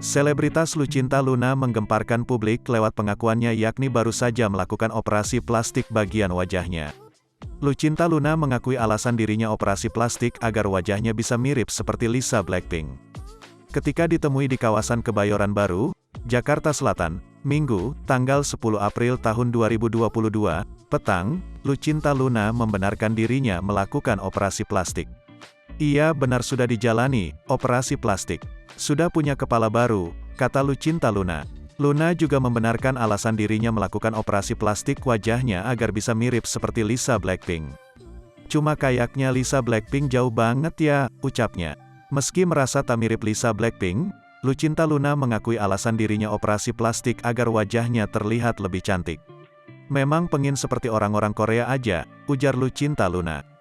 Selebritas Lucinta Luna menggemparkan publik lewat pengakuannya yakni baru saja melakukan operasi plastik bagian wajahnya. Lucinta Luna mengakui alasan dirinya operasi plastik agar wajahnya bisa mirip seperti Lisa Blackpink. Ketika ditemui di kawasan Kebayoran Baru, Jakarta Selatan, Minggu, tanggal 10 April tahun 2022, petang, Lucinta Luna membenarkan dirinya melakukan operasi plastik. Iya benar sudah dijalani, operasi plastik. Sudah punya kepala baru, kata Lucinta Luna. Luna juga membenarkan alasan dirinya melakukan operasi plastik wajahnya agar bisa mirip seperti Lisa Blackpink. Cuma kayaknya Lisa Blackpink jauh banget ya, ucapnya. Meski merasa tak mirip Lisa Blackpink, Lucinta Luna mengakui alasan dirinya operasi plastik agar wajahnya terlihat lebih cantik. Memang pengen seperti orang-orang Korea aja, ujar Lucinta Luna.